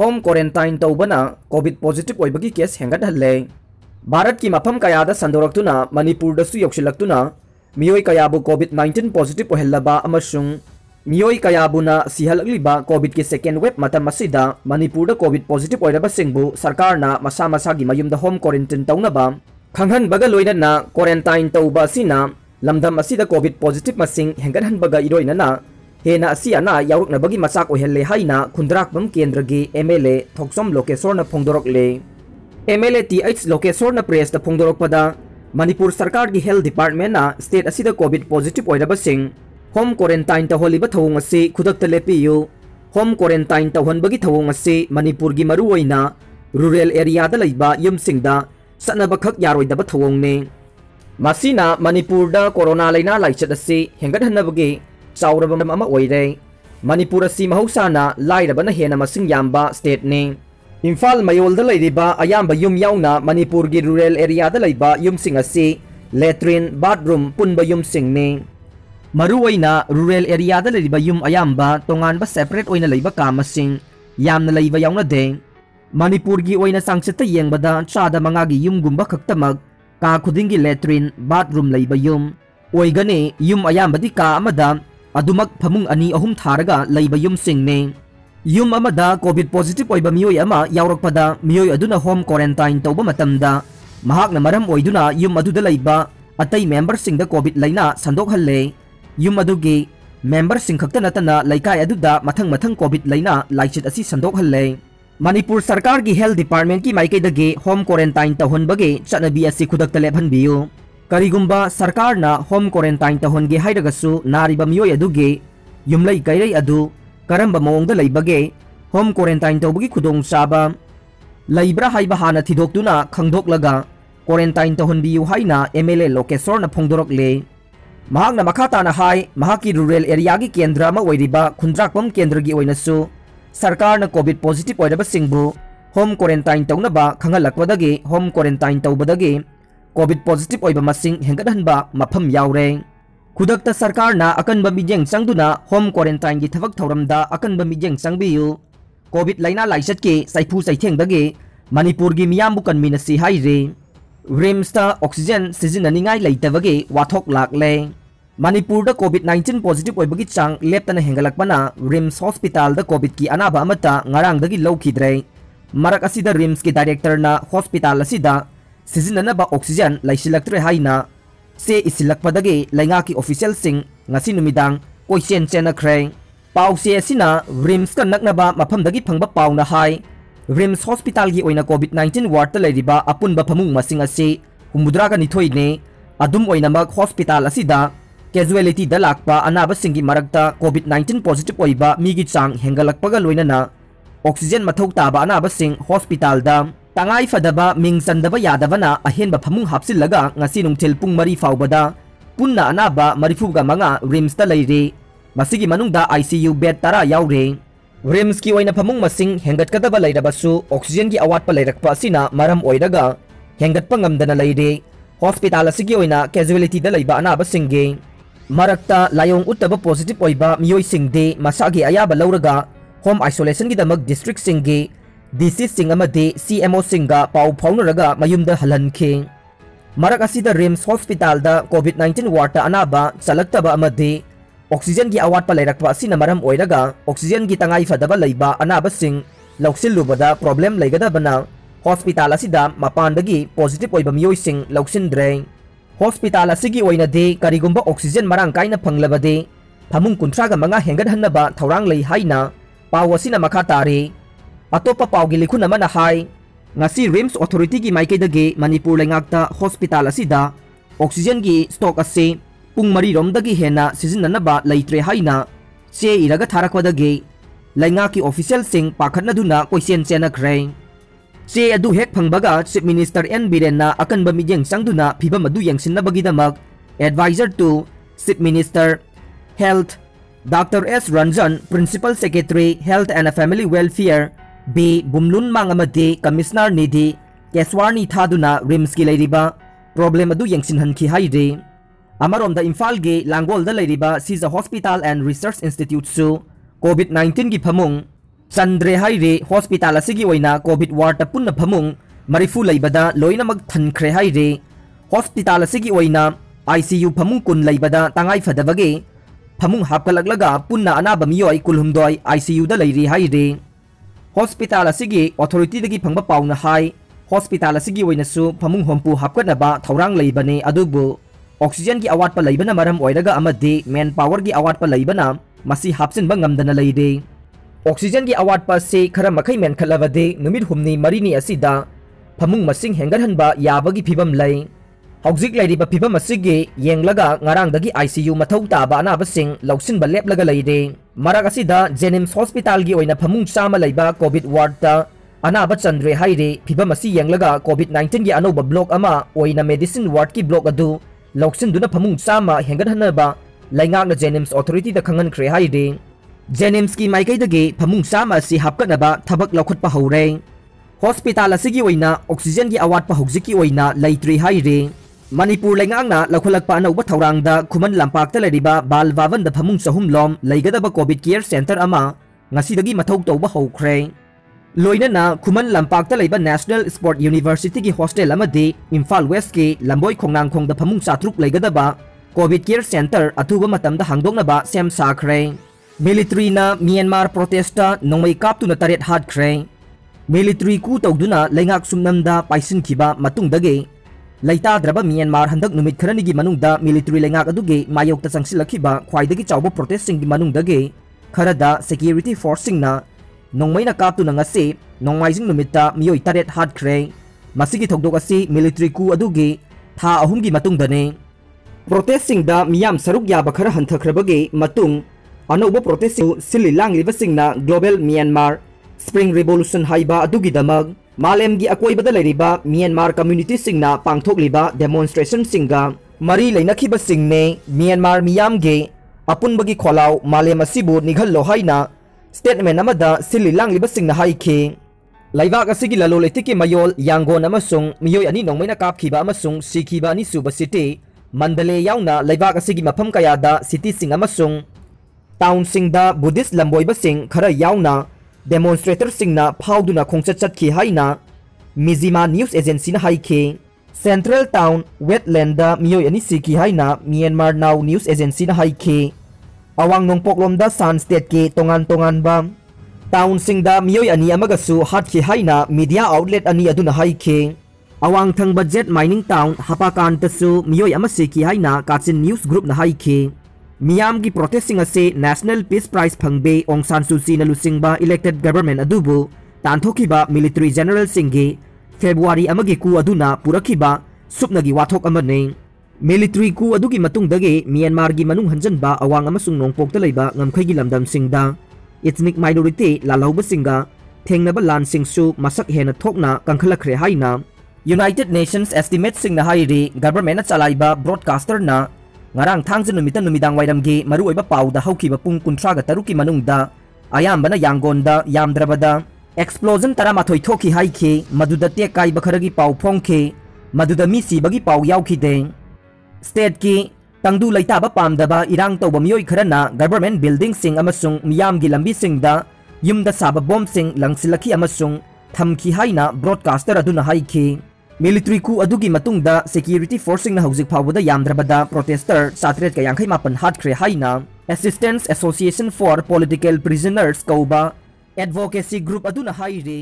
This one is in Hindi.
होम क्वारंटाइन तौबना कोविड पॉजिटिव ओइबगी केस हेंगटहल्ले। भारत की मफम कयादा संदोरक्तुना मणिपुरदसु योक्सिलक्तुना मियोय कयाबु कोविड-19 पॉजिटिव ओहल्लबा अमसुंग मियोय कयाबुना सिहलक्लिबा कोविड की सेकेंड वेब मतम असिदा मणिपुरदा कोविड पॉजिटिव ओइरबसिंगबु सरकारना मसा मसागी मयुमदा होम क्वारंटाइन तौनबा खंगहनबगा लोइनना क्वारंटाइन तौबा असिना लमदम असिदा कोविड पॉजिटिव मसिंग हेंगटहनबगा इरोइनना हेना असियाना यावरकनबगी मचाक ओहल्ले हाइना खुंद्राकबम केंद्रगी एमएलए थोक्सम लोकेश्वरना फोंदोरकले। एमएलए टीएच लोकेश्वरना प्रेस फोंदोरकपदा मणिपुर सरकार की हेल्थ डिपार्टमेंट स्टेट असिदा कोविड पॉजिटिव ओइरबसिंग होम क्वारंटाइन तौहलिबा थौंग असि खुदक्ता लेपियु। होम क्वारंटाइन तौहनबगी थौंग असि मणिपुर की मरुओइना रूरल एरियादा लैबा युमसिंगदा सनबा खक यारोइदबा थौंगने। मसिना मणिपुरदा कोरोना लाइना लाइचत असि हेंगटहनबगी चाउरबम अमा ओइरे। मणिपुर असि महौसाना लाइरबना हेना मसिंग याम्बा स्टेट ने। इम्फाल मयोलदा लैरिबा अयाम्बा युम याउना मणिपुर की रूरल एरियादा लैबा युमसिंग असि लेट्रिन बाथरूम पुनबा युमसिंगने। मरुओइना रूरल एरियादा लैरिबा युम अयाम्बा तोंगानबा सेपरेट ओइना लैबा कामसिंग यामना लैबा याउनादे। मणिपुर की ओइना सांगचित्ता येंगबदा चादा मंगागी युमगुम्बा खक्तमक का खुदिंगी लेट्रिन बाथरूम लैबा युम ओइगने। युम अयाम्बदी का अमदा अदुमक फमुंग अनि अहुम थारगा लैबा युमसिंगने। युम अमदा कोविड पॉजिटिव ओइबा मियोय अमा यावरकपदा मियोय अदुना होम क्वारंटाइन तौबा मतमदा महाकना मरम ओइदुना युम अदुदा लैबा अतै मेंबरसिंगदा कोविड लैना संदोकहल्ले। युम अदुगी मेंबरसिंग खक्ता नतना लैकाय अदुदा मथंग मथंग कोविड लैना लाइचित असि संदोकहल्ले। मणिपुर सरकार की हेल्थ डिपार्टमेंट की माइकैदगे होम क्वारंटाइन तौहनबगे चटनबी असि खुदक्ता लेबहनबियु। करिगुम्बा सरकारना होम क्वारंटाइन तौहनगे हाइरगसु नारिबा मियोय अदुगे युमलै कैरै अदु करंबा मओंगदा लैबगे होम क्वारंटाइन तौबगी खुदोंग चाबा लैब्रा हाइबा हाना थिदोक्तुना खंगदोकलगा क्वारंटाइन तौहनबियु हाइना एमएलए लोकेश्वरना फोंदोरकले। महाकना मखाताना हाई महाकी रूरल एरिया की केंद्र अमा ओइरिबा खुंद्राकपम केंद्र की ओइनसु सरकारना कोविड पॉजिटिव ओइरबसिंगबु होम क्वारंटाइन तौनबा खंगलक्पदगे होम क्वारंटाइन तौबदगे कोविड पॉजिटिव ओइबा मसिंग हेंगटहनबा मफम यावरे। खुदक्ता सरकारना अकनबा मिजेंग चंगदुना होम क्वारंटाइन की थबक थौरमदा अकनबा मिजेंग चंगबियु। कोविड लाइना लाइचतके सैफु सैथेंगदगे मणिपुर की मियामबु कन्मीनसी हाइरे। रिम्सता ऑक्सीजन सिजिननिंगाई लैतबगे वाथोक लाक्ले। मणिपुर कोविड-19 पॉजिटिव ओइबगी चांग लेप्तना हेंगलकपना रिम्स हॉस्पिटल कोविड की अनाबा अमता ngarangdagi लौखिद्रे। मरक असिदा रिम्स की डायरेक्टरना हॉस्पिटल असिदा सिजिननबा ऑक्सीजन लैसिलक्त्रे हाइना से इसिलक्पदगे लैंगा की ऑफिशियल सिंग ngasi नुमिदांग कोइसेन चेनख्रे। पाउसे असिना रिम्स का नकनबा मफमदगी फंगबा पाउना हाई रिम्स हॉस्पिटल की ओइना कोविड-19 वार्ड लैरिबा अपुनबा फमुंग मसिंग असि 92 ने। अदुम ओइनमक हॉस्पिटल असिदा कैजुअलिटी दा लाकपा अनाबसिंगी मरक्ता कोविड-19 पॉजिटिव ओइबा मिगी चांग हेंगलक्पगा लोइनना ऑक्सीजन मथौ ताबा अनाबसिंग हॉस्पिटल दा तंगाई फदबा मिंग चंदबा यादबना अहेनबा फमुंग हापसिलगा ngasi नुंगथिल पुंग मरी फाउबदा पुन्ना अनाबा 35 रिम्स ता लैरे। मसिगी मनुंगदा आईसीयू बेड 10 यावरे। रिम्स की ओइना फमुंग मसिंग हेंगटकदबा लैरबसु ऑक्सीजन की अवाटपा लैरकपा असिना मरम ओइरगा हेंगटपा ngमदना लैरे। हॉस्पिटल असिगी ओइना कैजुअलिटी दा लैबा अनाबसिंगे मरक्ता लायोंग उत्तबा पॉजिटिव ओइबा मियोइसिंगदे मसागी अयाबा लौरगा होम आइसोलेशन की दमक डिस्ट्रिक्ट सिंगे डीसी सिंग अमदे सीएमओ सिंगा पाउ फाउनरगा मयुमदा हलनखे। मरक असिदा रिम्स हॉस्पिटल दा कोविड-19 वार्ड अनाबा चलक्तबा अमदे ऑक्सीजन की अवाटपा लैरकपा असिना मरम ओइरगा ऑक्सीजन की तंगाई फदबा लैबा अनाबा सिंग लौसिलुबदा प्रॉब्लम लैगदबना हॉस्पिटल असिदा मपानदगी पॉजिटिव ओइबा मियोइसिंग लौसिनद्रे। हॉस्पिटल असिगी ओइनदे करिगुम्बा ऑक्सीजन मरांग काइना फंगलबदे फमुंग 35 हेंगदहनबा थौरांग लै हाइना पाउ असिना मखा तारे। अतोपा पाउगी लिखुन अमना हाई ngasi रिम्स अथॉरिटी की माइकैदगे मणिपुर लैंगाक्ता हॉस्पिटल असिदा ऑक्सीजन की स्टॉक असे पुंग मरी रोमदगी हेना सिजिननबा लैत्रे हाइना चे इरगा थारकपदगे लैंगा की ऑफिशियल सिंग पाखटनदुना कोइसेन चेनख्रे। चे अदु हेक फंगबगा चीफ मिनिस्टर एन बीरेनना अकनबा मिजेंग चंगदुना फिबम अदु यंगसिनबगीदमक advisor to chief minister health doctor S Ranjan principal secretary health and family welfare B बुमलुन मांगमदे कमिश्नर निधि केसवारनी थादुना रिम्स की लैरिबा प्रॉब्लम अदु यंगसिनहनखि हाइरे। अमरोमदा इम्फाल गे लांगोलदा लैरिबा Shija hospital and research institute सु कोविड-19 की फमुंग चंद्रे हाइरे हॉस्पिटल असिगी ओइना कोविड वार्ड पुन्ना फमुंग मरिफु लेबदा लोइनमक थनख्रे हाइरे हॉस्पिटल असिगी ओइना ICU फमुंग कुन लेबदा तंगाई फदबगे फमुंग हापकलगलगा पुन्ना अनाबा मियोय कुलहुमदोय ICU दा लेरी हाइरे हॉस्पिटल असिगी अथॉरिटी दगी फंगबा पाउना हाई हॉस्पिटल असिगी ओइनासु फमुंग होमपु हापकनबा थौरांग लेबने अदुबु ऑक्सीजन की अवाटपा लेबना मरम ओइरगा अमदि मैन पावर की अवाटपा लेबना मसी हापसिनबा ngamdana लेदे ऑक्सीजन की अवाटपा से खरा मखै मेनखलबदे नुमित हुमनी मरिनी असिदा फमुंग मसिंग हेंगरहनबा याबगी फिबम लै हौजिक लेरिबा फिबम असिगे येंगलगा ngarangdagi ICU मथौ ताबा अनाबसिंग लौसिनबा लेपलगा लेदे मरग असिदा जेनिम्स हॉस्पिटल की ओइना फमुंग चामा लेबा कोविड वार्ड ता अनाबा चंद्रे हाइरे फिबम असि येंगलगा कोविड-19 की अनोबा ब्लॉक अमा ओइना मेडिसिन वार्ड की ब्लॉक अदु लौसिनदुना फमुंग चामा हेंगरहनबा लैंगांगना जेनिम्स अथॉरिटी दा खंगनख्रे हाइरे जेनिम्स की माइकैदगे फमुंग चामा असि हापकनबा थबक लौखटपा हौरे हॉस्पिटल असिगी ओइना ऑक्सीजन की अवाटपा हौजिकी ओइना लैत्रि हाइरे मणिपुर लैंगांगना लौखलकपा अनौबा थौरांगदा खुमन लंपाकता लेरिबा बाल वावन दा फमुंग सहुमलोम लैगदबा कोविड केयर सेंटर अमा ngasiदगी मथौ तौबा हौख्रे लोइनना खुमन लंपाकता लेबा नेशनल स्पोर्ट यूनिवर्सिटी की हॉस्टल अमदि इम्फाल वेस्ट की लंबोय खोंगनांगखोंग दा फमुंग चात्रुक लैगदबा कोविड केयर सेंटर अथुबा मतमदा हांगदोंगनबा सेम साख्रे मिलिट्री ना म्यांमार प्रोटेस्टा नोंमै कापतुना तरेट हाटख्रे मिलिट्री कू तौदुना लैंगाक सुमनमदा पाइसिनखिबा मतुंगदगे लैताद्रबा म्यांमार हंदक नुमित खरनिगी मनुंगदा मिलिट्री लैंगाक अदुगे मायोक्ता संगसिलखिबा ख्वाइदगी चावबा प्रोटेस्टिंग मनुंगदगे खरदा सिक्योरिटी फोर्सिंगना नोंमैना कापतुना ngasi नोंमाइजिंग नुमित्ता मियोय तरेट हाटख्रे मसिगी थौदोक असि मिलिट्री कू अदुगे था अहुमगी मतुंगदने प्रोटेस्टिंग दा मियाम सरुक याबा खर हंथख्रबगे मतुंग अनौबा प्रोटेस्टिंग सिलि लांगलिबसिंगना ग्लोबल म्यांमार स्प्रिंग रिवोल्यूशन हाइबा अदुगिदमग मालेमगी अकोइबदा लेरिबा म्यांमार कम्युनिटी सिंगना पांगथोकलिबा डेमोन्स्ट्रेशन सिंगा मरी लेनखिबा सिंगने म्यांमार मियामगे अपुनबगी खोलाव मालेम असिबु निघल्लो हाइना स्टेटमेंट अमदा सिलि लांगलिबा सिंगना हाइखे लैबाक असिगी ललोलेतिकी मयोल यांगोन अमसुंग मियोय अनि नोंमैना कापखिबा अमसुंग सिखिबा अनि सुबा सिटी मंडले याउना लैबाक असिगी मफम कयादा सिटी सिंग अमसुंग टाउन सिंगदा बुद्धिस्ट लंबोइबा सिंग खरा याउना डेमोन्स्ट्रेटर सिंगना फाउदुना खोंगचत चतखि हाइना मिजिमा न्यूज एजेंसी ना हाइखे सेंट्रल टाउन वेटलैंड मियोय अनि सिखि हाइना म्यांमार नाउ न्यूज एजेंसी ना हाइखे अवांग नोंगपोकलोमदा सान स्टेट के तोंगान तोंगानबा टाउन सिंगदा मियोय अनि अमगसु हाटखि हाइना मीडिया आउटलेट अनि अदुना हाइखे अवांग थंगबा जेट माइनिंग टाउन हापाकांतसु मियोय अमा सिखि हाइना काचिन न्यूज ग्रुप ना हाइखे मियाम की प्रोटेस्टिंग असे नेशनल पीस प्राइज फंगबे ओंग सान सू ची ना लुसिंगबा इलेक्टेड गवर्नमेंट अदुबु तांथोखिबा मिलिट्री जनरल सिंगे फेब्रुआरी अमगे कू अदुना पुरखिबा सुपनगी वाथोक अमने मिलिट्री कू अदुगी मतुंगदगे म्यांमार की मनुंग हंजनबा अवांग अमसुंग नोंगपोकता लेबा ngमखैगी लमदम सिंगदा इथनिक माइनॉरिटी लालौबा सिंगा थेंगनबा लान सिंगसु मसक हेना थोकना कंखलखरे हाइना यूनाइटेड नेशंस एस्टिमेट सिंगना हाइरे गवर्नमेंट चलाइबा ब्रॉडकास्टर ना ngarang thangje numita numidang wairamgi maru oiba pauda haukiba pung 13 ki manungda ayambana yangonda yamdrabada explosion taramathoi thoki haikhe maduda te kai bakharagi pau phongkhe maduda mi sibagi pau yaukide state ki tangdu laitaba pamdaba irang tawba miyoi kharana government building sing amasung miyam gi lambi singda yumda saba bomb sing langsilaki amasung thamki haina broadcaster aduna haikhe military coup अदुगी मतुंगदा सिक्योरिटी फोर्सिंग ना हौजिक फावदा यामद्रबदा प्रोटेस्टर सात्रेट का यांखै मापन हाटख्रे हाइना assistance association for political prisoners कौबा एडवोकेसी ग्रुप अदुना हाइरे